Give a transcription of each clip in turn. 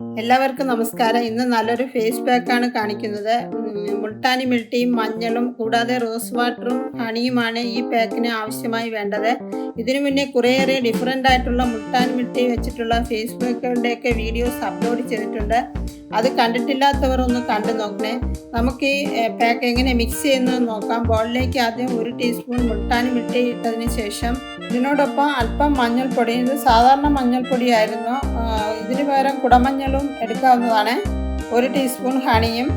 എല്ലാവർക്കും നമസ്കാരം. ഇന്ന് നല്ലൊരു ഫേസ് പാക്കാണ് കാണിക്കുന്നത്. മുൾട്ടാനി മിൽട്ടിയും മഞ്ഞളും കൂടാതെ റോസ് വാട്ടറും ഹണിയുമാണ് ഈ പാക്കിന് ആവശ്യമായി വേണ്ടത്. ഇതിനു മുന്നേ കുറേയേറെ ഡിഫറൻ്റ് ആയിട്ടുള്ള മുൾട്ടാനി മിൽട്ടി വെച്ചിട്ടുള്ള ഫേസ് പാക്കുകളുടെയൊക്കെ വീഡിയോസ് അപ്ലോഡ് ചെയ്തിട്ടുണ്ട്. അത് കണ്ടിട്ടില്ലാത്തവർ ഒന്ന് കണ്ടു നോക്കണേ. നമുക്ക് ഈ പാക്ക് എങ്ങനെ മിക്സ് ചെയ്യുന്നത് നോക്കാം. ബോളിലേക്ക് ആദ്യം 1 ടീസ്പൂൺ മുൾട്ടാനി മിൽട്ടി ഇട്ടതിന് ശേഷം ഇതിനോടൊപ്പം അല്പം മഞ്ഞൾപ്പൊടി, ഇത് സാധാരണ മഞ്ഞൾപ്പൊടിയായിരുന്നു, ഇതിന് പകരം കുടമഞ്ഞളും എടുക്കാവുന്നതാണ്. 1 ടീസ്പൂൺ ഹണിയും,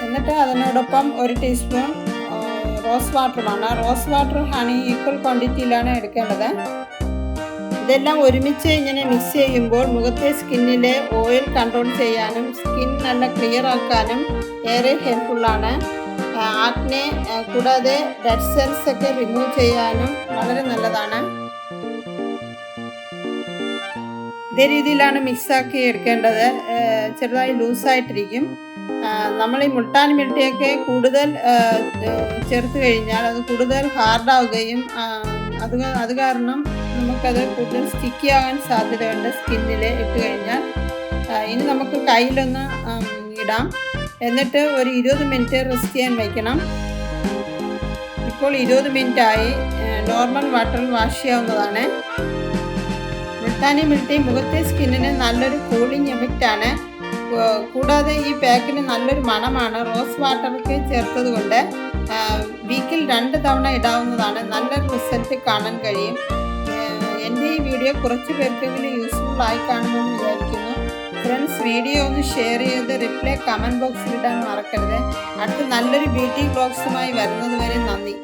എന്നിട്ട് അതിനോടൊപ്പം 1 ടീസ്പൂൺ റോസ് വാട്ടറുമാണ്. റോസ് വാട്ടറും ഹണി ഈക്വൽ ക്വാണ്ടിറ്റിയിലാണ് എടുക്കേണ്ടത്. ഇതെല്ലാം ഒരുമിച്ച് ഇങ്ങനെ മിക്സ് ചെയ്യുമ്പോൾ മുഖത്തെ സ്കിന്നിലെ ഓയിൽ കൺട്രോൾ ചെയ്യാനും സ്കിൻ നല്ല ക്ലിയർ ആക്കാനും ഏറെ ഹെൽപ്ഫുള്ളാണ്. ആക്നെ കൂടാതെ ഡെഡ് സെൽസ് ഒക്കെ റിമൂവ് ചെയ്യാനും വളരെ നല്ലതാണ്. ഇതേ രീതിയിലാണ് മിക്സാക്കി എടുക്കേണ്ടത്. ചെറുതായി ലൂസായിട്ടിരിക്കും. നമ്മൾ ഈ മുൾട്ടാനി മിൽട്ടിയൊക്കെ കൂടുതൽ ചേർത്ത് കഴിഞ്ഞാൽ അത് കൂടുതൽ ഹാർഡാവുകയും അത് കാരണം നമുക്കത് കൂടുതൽ സ്റ്റിക്കി ആകാൻ സാധ്യതയുണ്ട് സ്കിന്നിൽ ഇട്ട് കഴിഞ്ഞാൽ. ഇനി നമുക്ക് കയ്യിലൊന്ന് ഇടാം. എന്നിട്ട് ഒരു 20 മിനിറ്റ് റെസ്റ്റ് ചെയ്യാൻ വയ്ക്കണം. ഇപ്പോൾ 20 മിനിറ്റായി. നോർമൽ വാട്ടറിൽ വാഷ് ചെയ്യാവുന്നതാണ്. മുൾട്ടാനി മിൽട്ടി മുഖത്തെ സ്കിന്നിന് നല്ലൊരു കൂളിംഗ് എഫക്റ്റാണ്. കൂടാതെ ഈ പാക്കിന് നല്ലൊരു മണമാണ്. റോസ് വാട്ടർക്ക് ചേർത്തത് കൊണ്ട് വീക്കിൽ 2 തവണ ഇടാവുന്നതാണ്. നല്ലൊരു റിസൾട്ട് കാണാൻ കഴിയും. എൻ്റെ ഈ വീഡിയോ കുറച്ച് പേർക്കെങ്കിലും യൂസ്ഫുൾ ആയി കാണുമെന്ന് വിചാരിക്കുന്നു. ഫ്രണ്ട്സ്, വീഡിയോ ഒന്ന് ഷെയർ ചെയ്ത് റിപ്ലൈ കമൻറ്റ് ബോക്സിൽ ഇടാൻ മറക്കരുത്. അടുത്ത നല്ലൊരു ബ്യൂട്ടി വ്ളോഗ്സുമായി വരുന്നത് വരെ നന്ദി.